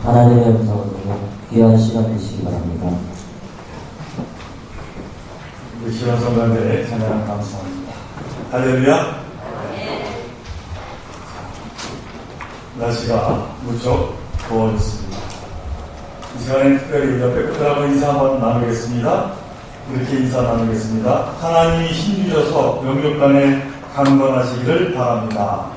하나님의 음성으로 귀한 시간 되시기 바랍니다. 우리 시간 성가대 찬양 감사합니다. 할렐루야. 날씨가 무척 더워졌습니다. 이 시간에 특별히 옆에 분들하고 인사 한번 나누겠습니다. 이렇게 인사 나누겠습니다. 하나님이 힘주셔서 영육간에 강건하시기를 바랍니다.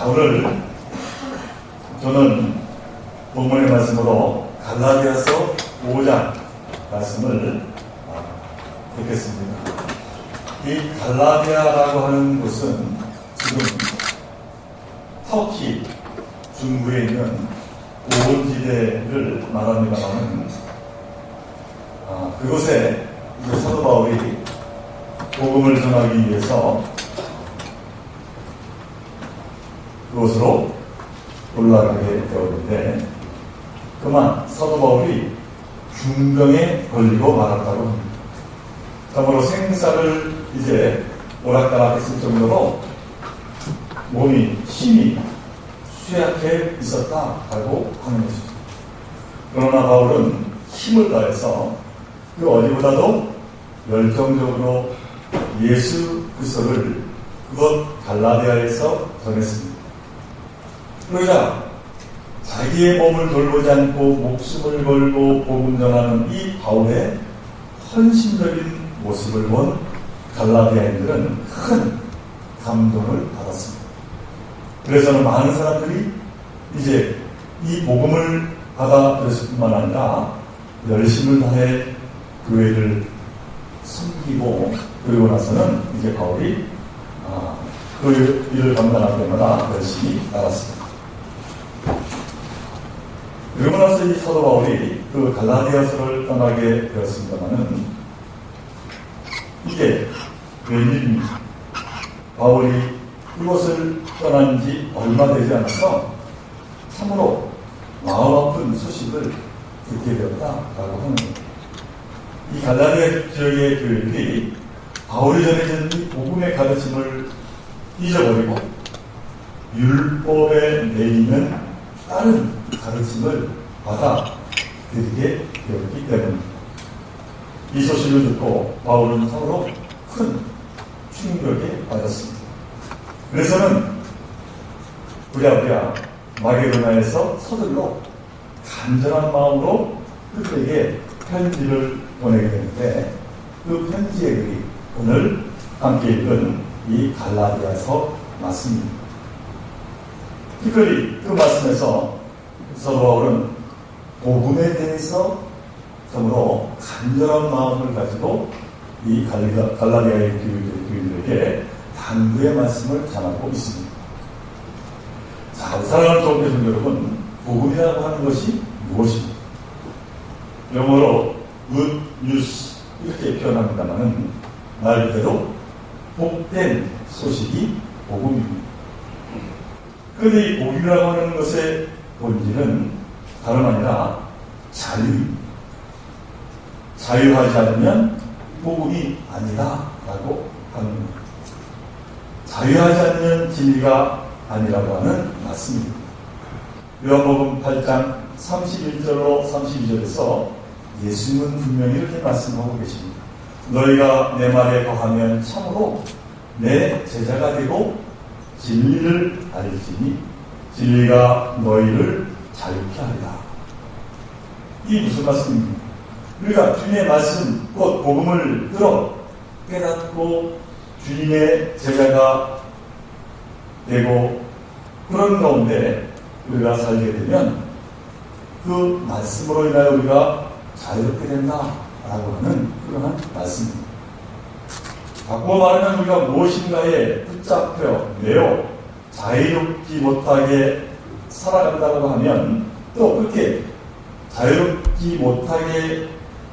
오늘 저는 본문의 말씀으로 갈라디아서 5장 말씀을 듣겠습니다. 이 갈라디아라고 하는 곳은 지금 터키 중부에 있는 고원지대를 말합니다만 그곳에 사도 바울이 복음을 전하기 위해서 그곳으로 올라가게 되었는데 그만 사도 바울이 중병에 걸리고 말았다고 합니다. 참으로 생사를 이제 오락가락했을 정도로 몸이 심히 쇠약해 있었다라고 하는 것이죠. 그러나 바울은 힘을 다해서 그 어디보다도 열정적으로 예수 그리스도를 그것 갈라디아에서 전했습니다. 그러자 자기의 몸을 돌보지 않고 목숨을 걸고 복음 전하는 이 바울의 헌신적인 모습을 본 갈라디아인들은 큰 감동을 받았습니다. 그래서는 많은 사람들이 이제 이 복음을 받아들였을 뿐만 아니라 열심을 다해 교회를 섬기고 그리고 나서는 이제 바울이 그 일을 감당할 때마다 열심히 따랐습니다. 그러고 나서 이 사도 바울이 그 갈라디아서를 떠나게 되었습니다만은 이게 웬일입니까? 바울이 이곳을 떠난 지 얼마 되지 않아서 참으로 마음 아픈 소식을 듣게 되었다라고 하는 거예요. 이 갈라디아 지역의 교회들이 바울이 전해진 이 복음의 가르침을 잊어버리고 율법에 내리는 다른 가르침을 받아들이게 되었기 때문입니다. 이 소식을 듣고 바울은 참으로 큰 충격에 빠졌습니다. 그래서는 부랴부랴 마게도나에서 서둘러 간절한 마음으로 그들에게 편지를 보내게 되는데 그 편지의 글이 오늘 함께 읽은 이 갈라디아서 맞습니다. 특별히 그 말씀에서 사도 바울은 복음에 대해서 참으로 간절한 마음을 가지고 이 갈라디아의 교인들에게 당부의 말씀을 전하고 있습니다. 자, 사랑하는 종교생 여러분, 복음이라고 하는 것이 무엇입니까? 영어로 good news 이렇게 표현합니다만은 말 그대로 복된 소식이 복음입니다. 그런데 이 복음이라고 하는 것의 본질은 다름 아니라 자유입니다. 자유하지 않으면 복음이 아니다라고 하는 겁니다. 자유하지 않는 진리가 아니라고 하는 말씀입니다. 요한복음 8장 31절로 32절에서 예수님은 분명히 이렇게 말씀하고 계십니다. 너희가 내 말에 거하면 참으로 내 제자가 되고 진리를 알지니 진리가 너희를 자유케 하리라. 이 무슨 말씀입니까? 우리가 주님의 말씀, 곧 복음을 들어 깨닫고 주님의 제자가 되고 그런 가운데 우리가 살게 되면 그 말씀으로 인하여 우리가 자유롭게 된다라고 하는 그러한 말씀입니다. 바꾸어 말하면 우리가 무엇인가에 붙잡혀 매어 자유롭지 못하게 살아간다고 하면 또 그렇게 자유롭지 못하게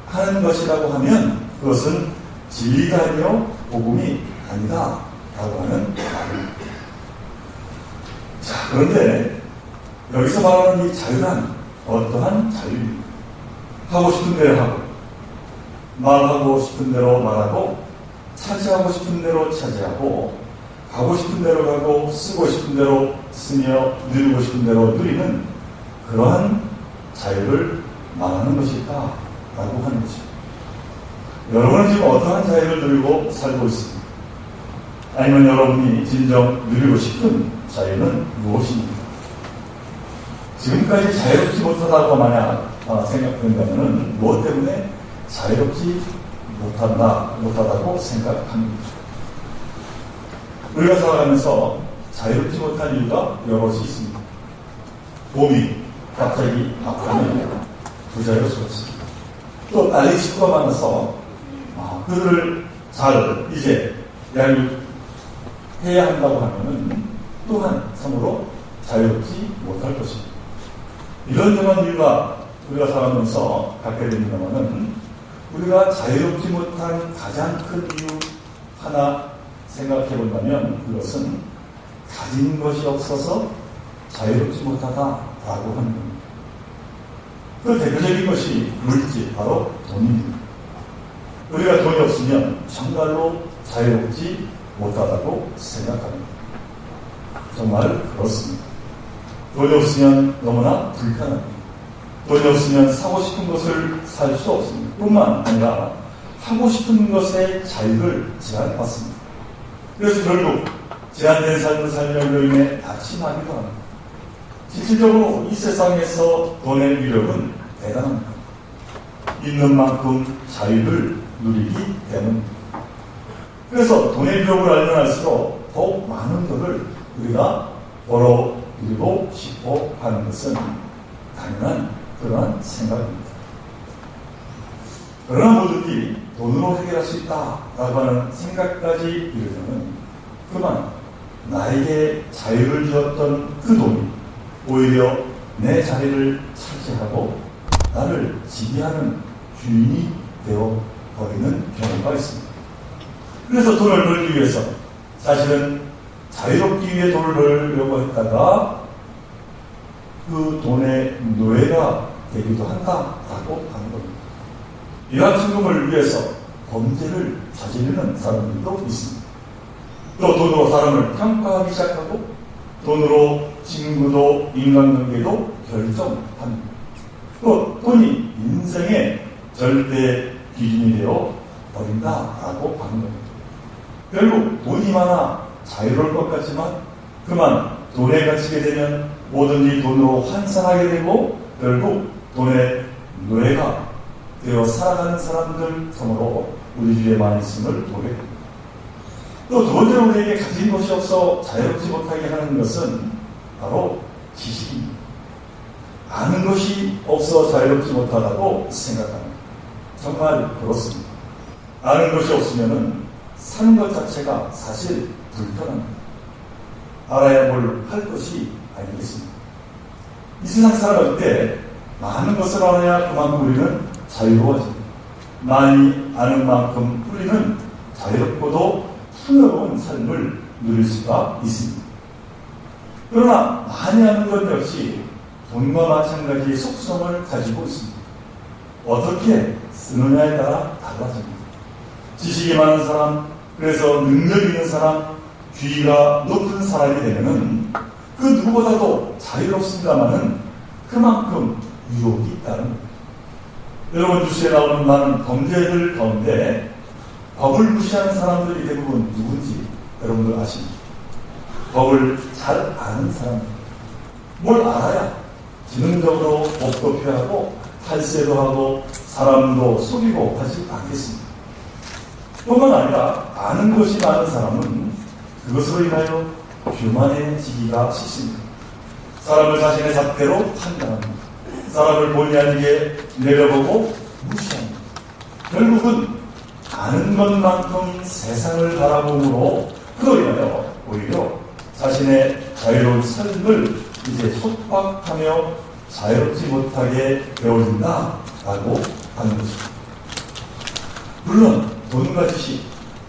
하는 것이라고 하면 그것은 진리가 아니요 복음이 아니다 라고 하는 말입니다. 자, 그런데 여기서 말하는 이 자유란 어떠한 자유입니다. 하고 싶은 대로 하고 말하고 싶은 대로 말하고 차지하고 싶은 대로 차지하고 가고 싶은 대로 가고 쓰고 싶은 대로 쓰며 누리고 싶은 대로 누리는 그러한 자유를 말하는 것일까라고 하는 것입니다. 여러분은 지금 어떠한 자유를 누리고 살고 있습니까? 아니면 여러분이 진정 누리고 싶은 자유는 무엇입니까? 지금까지 자유롭지 못하다고 만약 생각된다면 무엇 때문에 자유롭지 못하다고 생각합니다. 우리가 살아가면서 자유롭지 못한 이유가 여럿이 있습니다. 몸이 갑자기 아프면 부자유스럽습니다. 또 딸이 식구가 많아서 그들을 잘 이제 양육해야 한다고 하면은 또한 참으로 자유롭지 못할 것입니다. 이런저런 이유가 우리가 살아가면서 갖게 됩니다만은 우리가 자유롭지 못한 가장 큰 이유 하나 생각해 본다면 그것은 가진 것이 없어서 자유롭지 못하다라고 하는 겁니다. 그 대표적인 것이 물질, 바로 돈입니다. 우리가 돈이 없으면 정말로 자유롭지 못하다고 생각합니다. 정말 그렇습니다. 돈이 없으면 너무나 불편합니다. 돈이 없으면 사고 싶은 것을 살 수 없습니다. 뿐만 아니라 하고 싶은 것의 자유를 제한받습니다. 그래서 결국 제한된 삶을 살려고 인해 낙심하기도 합니다. 실질적으로 이 세상에서 돈의 위력은 대단합니다. 있는 만큼 자유를 누리기 때문입니다. 그래서 돈의 위력을 알면 알수록 더욱 많은 돈을 우리가 벌어 누리고 싶어 하는 것은 당연한 그러한 생각입니다. 그러나 모두들이 돈으로 해결할 수 있다라고 하는 생각까지 이르면 그만 나에게 자유를 주었던 그 돈이 오히려 내 자리를 차지하고 나를 지배하는 주인이 되어버리는 경우가 있습니다. 그래서 돈을 벌기 위해서 사실은 자유롭기 위해 돈을 벌려고 했다가 그 돈의 노예가 되기도 한다라고 하는 겁니다. 이러한 성공을 위해서 범죄를 저지르는 사람들도 있습니다. 또 돈으로 사람을 평가하기 시작하고 돈으로 친구도 인간관계도 결정합니다. 또 돈이 인생의 절대 기준이 되어 버린다라고 하는 겁니다. 결국 돈이 많아 자유로울 것 같지만 그만 돈에 갇히게 되면 뭐든지 돈으로 환산하게 되고 결국 돈의 노예가 되어 살아가는 사람들 참으로 우리 주위에 많이 있음을 보게 됩니다. 또 두 번째로 우리에게 가진 것이 없어 자유롭지 못하게 하는 것은 바로 지식입니다. 아는 것이 없어 자유롭지 못하다고 생각합니다. 정말 그렇습니다. 아는 것이 없으면 사는 것 자체가 사실 불편합니다. 알아야 뭘 할 것이 아니겠습니까? 이 세상 살아갈 때 많은 것을 알아야 그만큼 우리는 자유로워집니다. 많이 아는 만큼 우리는 자유롭고도 풍요로운 삶을 누릴 수가 있습니다. 그러나 많이 아는 것 역시 돈과 마찬가지의 속성을 가지고 있습니다. 어떻게 쓰느냐에 따라 달라집니다. 지식이 많은 사람, 그래서 능력 있는 사람, 귀가 높은 사람이 되면은 그 누구보다도 자유롭습니다만은 그만큼 유혹이 있다는 겁니다. 여러분 뉴스에 나오는 많은 범죄들 가운데 법을 무시하는 사람들이 대부분 누군지 여러분들 아십니까? 법을 잘 아는 사람들. 뭘 알아야 지능적으로 법도 피하고 탈세도 하고 사람도 속이고 하지 않겠습니다. 뿐만 아니라 아는 것이 많은 사람은 그것으로 인하여 교만해지기가 쉽습니다. 사람을 자신의 잣대로 판단합니다. 사람을 본의 아니게 내려보고 무시합니다. 결국은 아는 것만큼 세상을 바라봄으로 그로 인하여 오히려 자신의 자유로운 삶을 이제 속박하며 자유롭지 못하게 되어진다라고 하는 것입니다. 물론 돈과 지식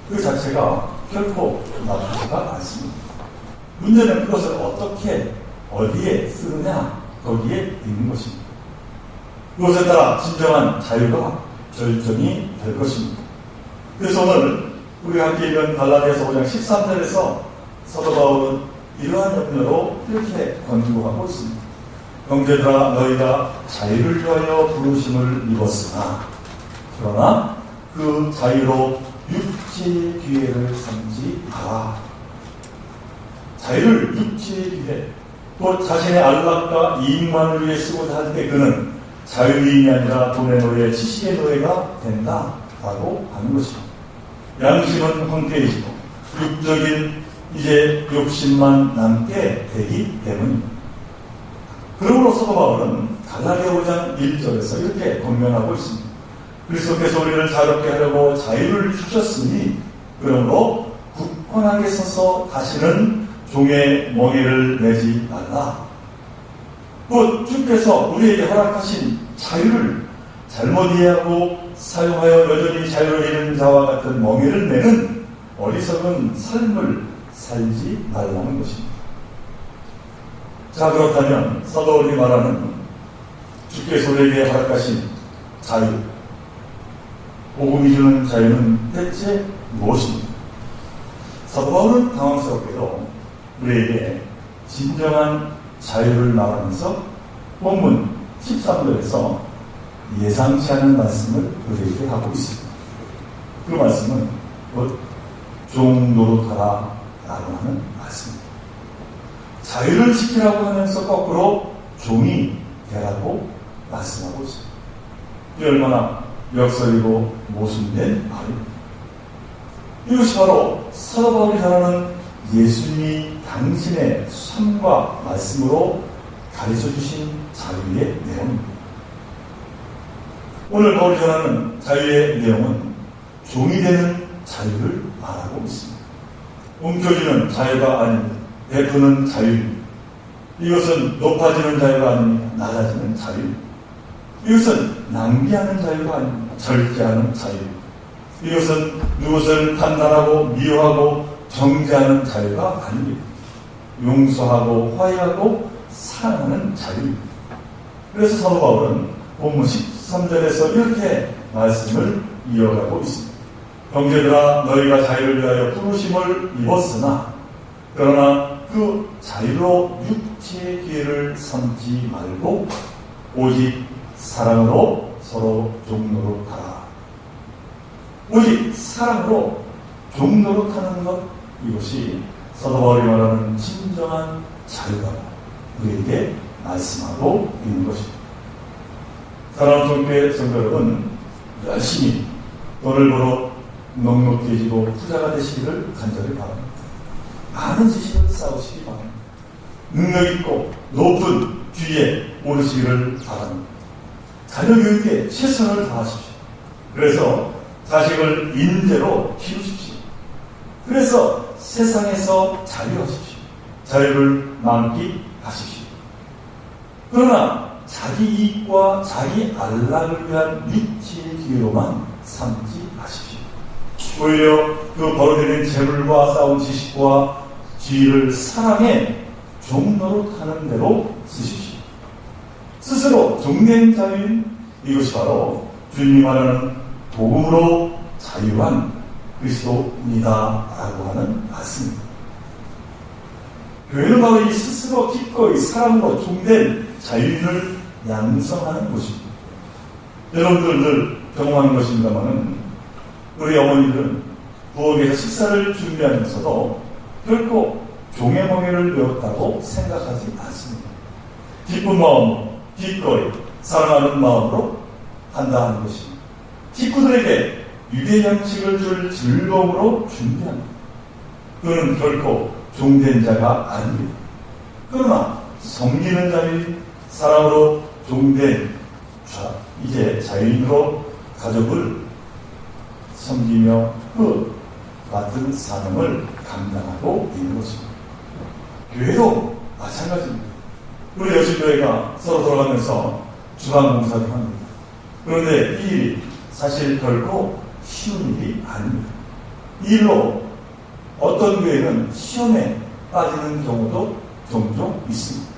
그 자체가 결코 나쁘지가 않습니다. 문제는 그것을 어떻게 어디에 쓰느냐 거기에 있는 것입니다. 그것에 따라 진정한 자유가 절정이 될 것입니다. 그래서 오늘 우리가 함께 읽은 갈라디아서 5장 13절에서 사도 바울은 이러한 염려로 이렇게 권고하고 있습니다. 형제들아 너희가 자유를 위하여 부르심을 입었으나 그러나 그 자유로 육체의 기회를 삼지 마라. 자유를 육체의 기회, 또 자신의 안락과 이익만을 위해 쓰고자 할 때 그는 자유인이 아니라 돈의 노예, 지식의 노예가 된다라고 하는 것입니다. 양심은 황폐해지고 육적인 이제 욕심만 남게 되기 때문입니다. 그러므로 사도 바울은 갈라디아 5장 1절에서 이렇게 권면하고 있습니다. 그리스도께서 우리를 자유롭게 하려고 자유를 주셨으니 그러므로 굳건하게 서서 다시는 종의 멍에를 매지 말라. 곧 주께서 우리에게 허락하신 자유를 잘못 이해하고 사용하여 여전히 자유를 잃은 자와 같은 멍에를 매는 어리석은 삶을 살지 말라는 것입니다. 자, 그렇다면 사도 바울이 말하는 주께서 우리에게 허락하신 자유, 복음이 주는 자유는 대체 무엇입니까? 사도 바울은 당황스럽게도 우리에게 진정한 자유를 말하면서 본문 13절에서 예상치 않은 말씀을 우리에게 하고 있습니다. 그 말씀은 곧 종노릇하라 라고 하는 말씀입니다. 자유를 지키라고 하면서 거꾸로 종이 되라고 말씀하고 있습니다. 이 얼마나 역설이고 모순된 말입니다. 이것이 바로 사도 바울이 전하는 예수님이 당신의 삶과 말씀으로 가르쳐주신 자유의 내용입니다. 오늘 바울이 전하는 자유의 내용은 종이 되는 자유를 말하고 있습니다. 움켜쥐는 자유가 아닙니다. 베푸는 자유입니다. 이것은 높아지는 자유가 아닙니다. 낮아지는 자유입니다. 이것은 낭비하는 자유가 아닙니다. 절제하는 자유입니다. 이것은 누구를 판단하고 미워하고 정죄하는 자유가 아닙니다. 용서하고 화해하고 사랑하는 자유입니다. 그래서 사도 바울은 본문 13절에서 이렇게 말씀을 이어가고 있습니다. 형제들아 너희가 자유를 위하여 부르심을 입었으나 그러나 그 자유로 육체의 기회를 삼지 말고 오직 사랑으로 서로 종노릇하라. 오직 사랑으로 종노릇하는 것, 이것이 사도 바울이 말하는 진정한 자유가 우리에게 말씀하고 있는 것입니다. 사랑하는 성교회 성도 여러분, 열심히 돈을 벌어 넉넉해지고 부자가 되시기를 간절히 바랍니다. 많은 지식을 쌓으시기 바랍니다. 능력 있고 높은 뒤에 오르시기를 바랍니다. 자녀 교육에 최선을 다하십시오. 그래서 자식을 인재로 키우십시오. 그래서 세상에서 자유하십시오. 자유를 만끽하십시오. 그러나 자기 이익과 자기 안락을 위한 육체의 기회로만 삼지 마십시오. 오히려 그 벌어들인 재물과 쌓은 지식과 지위를 사랑해 종노릇하는 대로 쓰십시오. 스스로 종된 자유인 이것이 바로 주님이 말하는 복음으로 자유한 그리스도입니다라고 하는 말씀입니다. 교회는 바로 이 스스로 기꺼이 사랑으로 종된 자유인을 양성하는 곳입니다. 여러분들 늘 경험하는 것입니다만 우리 어머니들은 부엌에서 식사를 준비하면서도 결코 종의 멍에를 배웠다고 생각하지 않습니다. 기쁜 마음으로 기꺼이 사랑하는 마음으로 한다 하는 것입니다. 식구들에게 유대 양식을 줄 즐거움으로 준비합니다. 그는 결코 종된 자가 아닙니다. 그러나 섬기는 자의 사랑으로 종된 자, 이제 자유인으로 가족을 섬기며 그 맡은 사명을 감당하고 있는 것입니다. 교회도 마찬가지입니다. 우리 여신교회가 서로 돌아가면서 주방봉사를 합니다. 그런데 이 일이 사실 결코 쉬운 일이 아닙니다. 이 일로 어떤 교회는 시험에 빠지는 경우도 종종 있습니다.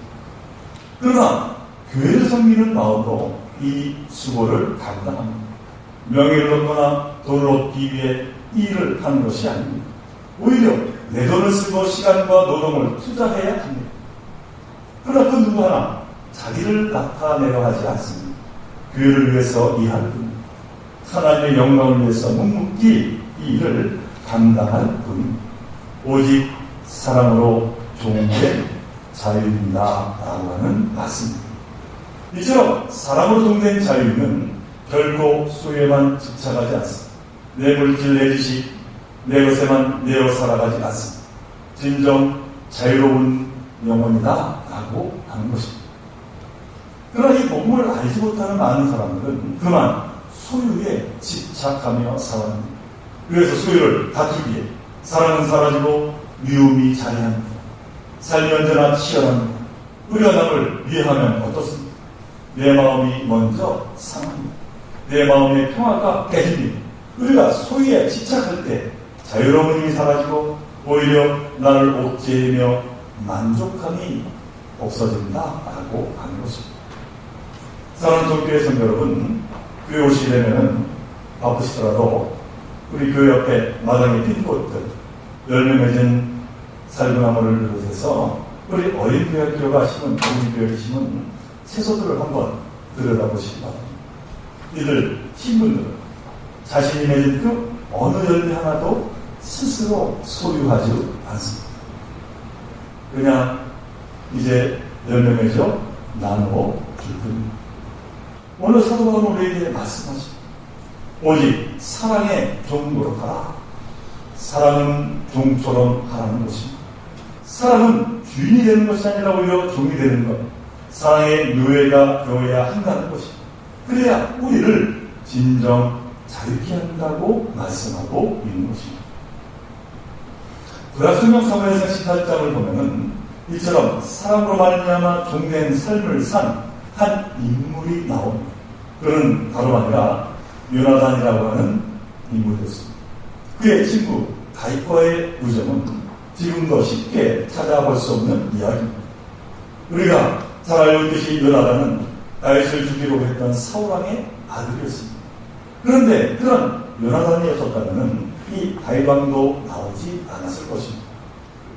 그러나 교회를 섬기는 마음으로 이 수고를 감당합니다. 명예를 얻거나 돈을 얻기 위해 이 일을 하는 것이 아닙니다. 오히려 내 돈을 쓰고 시간과 노동을 투자해야 합니다. 그러나 그 누구 하나 자기를 나타내려 하지 않습니다. 교회를 위해서 일할 뿐입니다. 하나님의 영광을 위해서 묵묵히 이 일을 감당할 뿐입니다. 오직 사랑으로 종된 자유입니다라고 하는 말씀입니다. 이처럼 사랑으로 종된 자유는 결코 소유에만 집착하지 않습니다. 내 물질, 내 지식, 내 것에만 내어 살아가지 않습니다. 진정 자유로운 영혼이다 라고 하는 것입니다. 그러나 이 복음을 알지 못하는 많은 사람들은 그만 소유에 집착하며 살아갑니다. 그래서 소유를 다투기에 사랑은 사라지고 미움이 자리합니다. 삶이 언제나 치열합니다. 우리가 남을 위하면 어떻습니까? 내 마음이 먼저 상합니다. 내 마음의 평화가 깨집니다. 우리가 소유에 집착할 때 자유로운 힘이 사라지고 오히려 나를 옥죄이며 만족함이 없어진다라고 하는 것입니다. 사랑하는 종교의 성도 여러분, 교회 오시게 되면 바쁘시더라도 우리 교회 옆에 마당에 핀 꽃들, 열매 맺은 살구나무를 비롯해서 우리 어린교회가 심은, 어린교회를 심은 채소들을 한번 들여다보시기 바랍니다. 이들 신분들은 자신이 맺은 그 어느 열매 하나도 스스로 소유하지 않습니다. 그냥 이제 열매 맺어 나누어 줄 뿐입니다. 오늘 사도 바울은 우리에게 말씀하십니다. 오직 사랑의 종으로 하라. 사랑은 종처럼 하라는 것입니다. 사랑은 주인이 되는 것이 아니라 오히려 종이 되는 것. 사랑의 노예가 되어야 한다는 것입니다. 그래야 우리를 진정 자유케 한다고 말씀하고 있는 것입니다. 구약성경 사무엘상 18장을 보면은 이처럼 사랑으로 말미암아 종된 삶을 산 한 인물이 나옵니다. 그는 다름 아니라 요나단이라고 하는 인물이었습니다. 그의 친구 다윗과의 우정은 지금도 쉽게 찾아볼 수 없는 이야기입니다. 우리가 잘 알고 있듯이 요나단은 다윗을 죽이려고 했던 사울왕의 아들이었습니다. 그런데 그런 요나단이었었다면 이 다윗왕도 나오지 않았을 것입니다.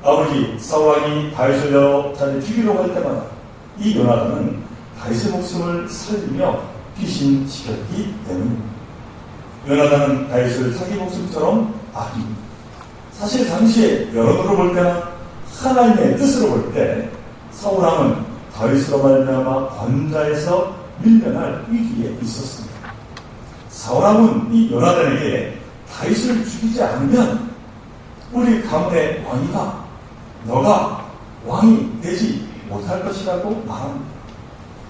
아버지 사울왕이 다윗을 여러 차례 죽이려고 할 때마다 이 요나단은 다윗의 목숨을 살리며 피신시켰기 때문입니다. 요나단은 다윗을 자기 목숨처럼 아낍니다. 사실 당시에 여론으로 볼 때나 하나님의 뜻으로 볼 때 사울왕은 다윗으로 말미암아 권좌에서 밀려날 위기에 있었습니다. 사울왕은 이 요나단에게 다윗을 죽이지 않으면 우리 가문의 왕이가 너가 왕이 되지 못할 것이라고 말합니다.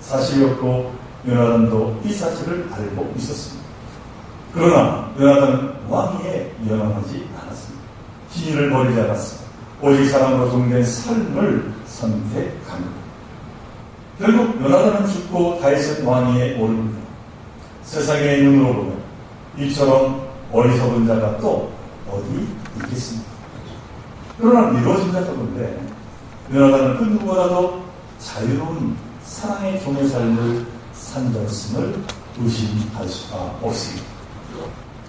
사실이었고 요나단도 이 사실을 알고 있었습니다. 그러나 요나단은 왕위에 연연하지 않았습니다. 진리를 버리지 않았습니다. 오직 사랑으로 종된 삶을 선택합니다. 결국 요나단은 죽고 다윗은 왕위에 오릅니다. 세상의 눈으로 보면 이처럼 어리석은 자가 또 어디 있겠습니까? 그러나 이루어진 자도 본데 요나단은 그 누구보다도 자유로운 사랑의 종의 삶을 산다였음을 의심할 수가 없습니다.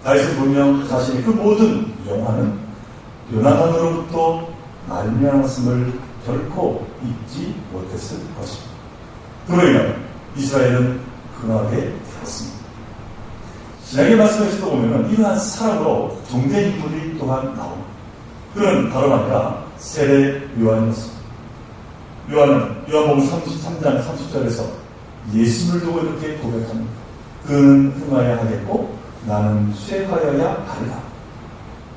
다윗은 분명 자신의 그 모든 영화는 요나단으로부터 말미암았음을 결코 잊지 못했을 것입니다. 그로 인하여 이스라엘은 흥하게 되었습니다. 신약의 말씀에서도 보면 이러한 사랑으로 종된 인물이 또한 나옵니다. 그는 다름 아니라 세례 요한이었습니다. 요한은 요한복음 33장 30절에서 예수를 두고 이렇게 고백합니다. 그는 흥하여야 하겠고 나는 쇠하여야 하리라.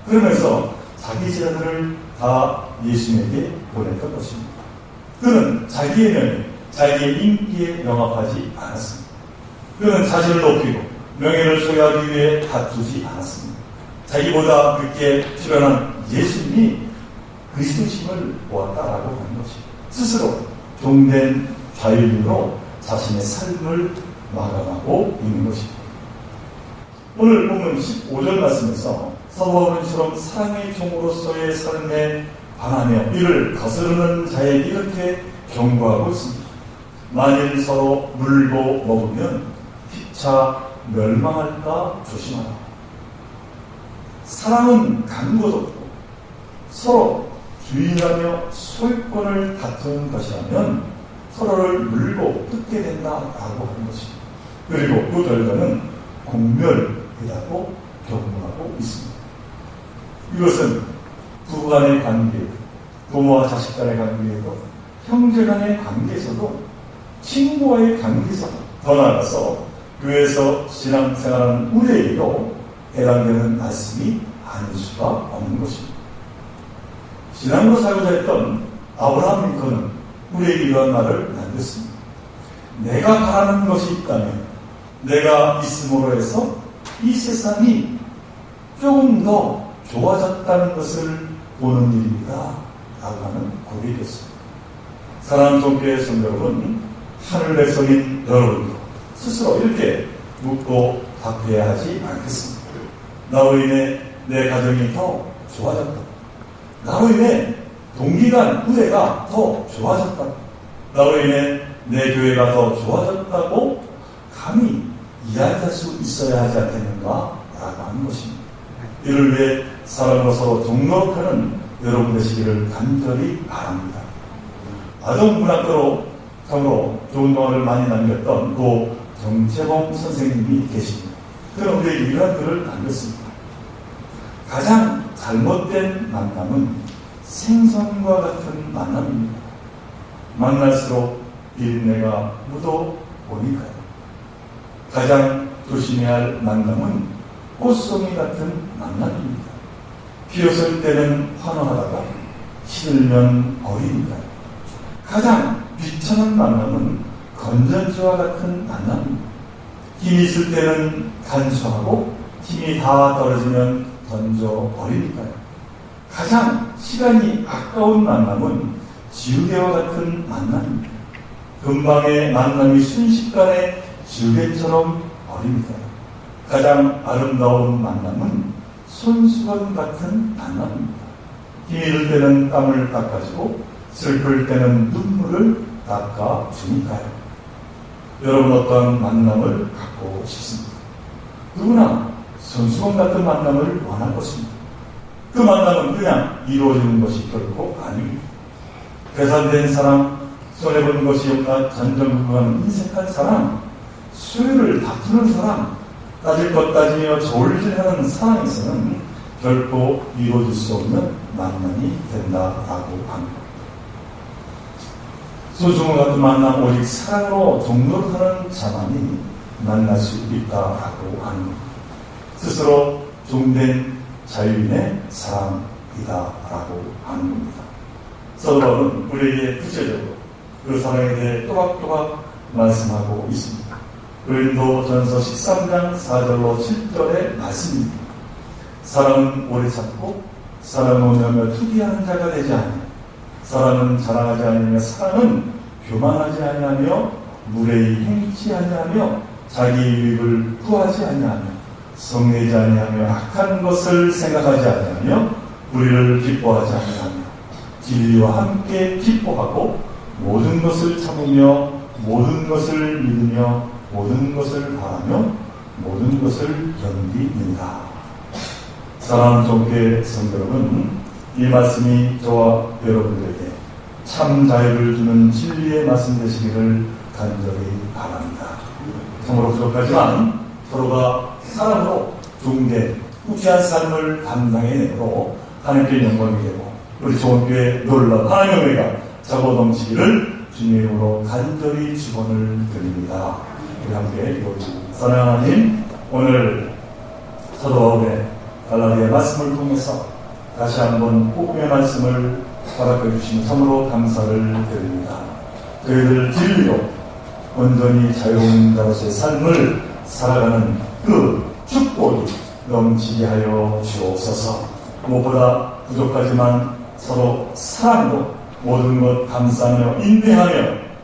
그러면서 자기 제자들을 다 예수님에게 보냈던 것입니다. 그는 자기의 명예, 자기의 인기에 영합하지 않았습니다. 그는 자신을 높이고 명예를 소유하기 위해 다투지 않았습니다. 자기보다 늦게 출현한 예수님이 그리스도심을 보았다라고 하는 것입니다. 스스로 종된 자유인으로 자신의 삶을 마감하고 있는 것입니다. 오늘 보면 15절 말씀에서 사도 바울처럼 사랑의 종으로서의 삶에 반하며 이를 거스르는 자에게 이렇게 경고하고 있습니다. 만일 서로 물고 먹으면 피차 멸망할까 조심하라. 사랑은 간곳 없고 서로 주인하며 소유권을 다투는 것이라면 서로를 물고 뜯게 된다라고 하는 것입니다. 그리고 그 결과는 공멸이라고 경고하고 있습니다. 이것은 부부 간의 관계, 부모와 자식 간의 관계에도, 형제 간의 관계에서도, 친구와의 관계에서도, 더 나아가서 교회에서 신앙생활하는 우리에게도 해당되는 말씀이 아닐 수가 없는 것입니다. 신앙으로 살고자 했던 아브라함 링컨은 우리에게 이런 말을 남겼습니다. 내가 바라는 것이 있다면 내가 있음으로 해서 이 세상이 조금 더 좋아졌다는 것을 보는 일입니다. 라고 하는 고백이었습니다. 사랑하는 종교의 성도 여러분, 하늘 백성인 여러분도 스스로 이렇게 묻고 답해야 하지 않겠습니다. 나로 인해 내 가정이 더 좋아졌다. 나로 인해 동기간 후대가 더 좋아졌다. 나로 인해 내 교회가 더 좋아졌다고 감히 이야기할 수 있어야 하지 않겠는가? 라고 하는 것입니다. 이를 위해 사랑으로 서로 동력하는 여러분 되시기를 간절히 바랍니다. 아동문학가로 참으로 좋은 동화를 많이 남겼던 고 정채봉 선생님이 계십니다. 그는 우리에게 이러한 글을 남겼습니다. 가장 잘못된 만남은 생선과 같은 만남입니다. 만날수록 비린내가 묻어오니까요. 가장 조심해야 할 만남은 꽃송이 같은 만남입니다. 피었을 때는 환호하다가 시들면 버리니까요. 가장 비천한 만남은 건전지와 같은 만남입니다. 힘이 있을 때는 간수하고 힘이 다 떨어지면 던져버리니까요. 가장 시간이 아까운 만남은 지우개와 같은 만남입니다. 금방의 만남이 순식간에 지우개처럼 버립니다. 가장 아름다운 만남은 손수건 같은 만남입니다. 힘이 들 때는 땀을 닦아주고 슬플 때는 눈물을 닦아주니까요. 여러분 어떤 만남을 갖고 싶습니까? 누구나 손수건 같은 만남을 원할 것입니다. 그 만남은 그냥 이루어지는 것이 결코 아닙니다. 계산된 사람, 손해보는 것이 없나 전전긍긍하는 인색한 사람, 수요를 다투는 사람, 따질 것 따지며 저울질하는 사람에서는 결코 이루어질 수 없는 만남이 된다라고 합니다. 손수건 같은 만남, 오직 사랑으로 동력하는 자만이 만날 수 있다라고 합니다. 스스로 종된 자유인의 사랑이다라고 하는 겁니다. 사도 바울은 우리에게 구체적으로 그 사랑에 대해 또박또박 말씀하고 있습니다. 고린도전서 13장 4절로 7절의 말씀입니다. 사랑은 오래 참고 사랑은 오냐며 투기하는 자가 되지 않으며 사랑은 자랑하지 아니하며 사랑은 교만하지 아니하며 무례히 행치 아니하며 자기 유익을 구하지 아니하며 성내지 아니하며 악한 것을 생각하지 아니하며 우리를 기뻐하지 아니하며 진리와 함께 기뻐하고 모든 것을 참으며 모든 것을 믿으며 모든 것을 바라며 모든 것을 견디는다. 사랑하는 종교의 성도 여러분, 이 말씀이 저와 여러분들에게 참 자유를 주는 진리의 말씀 되시기를 간절히 바랍니다. 참으로 부족하지만 서로가 사랑으로 종된 후지한 삶을 감당해내므로 하나님께 영광이 되고 우리 좋은교회 놀라운 하나님의 은혜가 자고 넘치기를 주님의 이름으로 간절히 축원을 드립니다. 우리 함께 기도드립니다. 사랑하는 하나님, 오늘 사도 바울의 갈라디아의 말씀을 통해서 다시 한번 복음의 말씀을 허락해 주신 참으로 감사를 드립니다. 저희들 진리로 온전히 자유로운 자로서의 삶을 살아가는 그 축복이 넘치게 하여 주옵소서. 무엇보다 부족하지만 서로 사랑으로 모든 것 감싸며 인내하며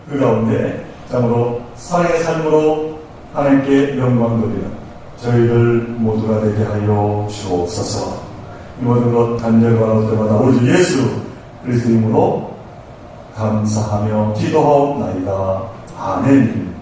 그 가운데 참으로 사랑의 삶으로 하나님께 영광 돌리는 저희들 모두가 되게 하여 주옵소서. 이 모든 것 간절히 바라볼 때마다 우리 주 예수 그리스도 이름으로 감사하며 기도하옵나이다. 아멘.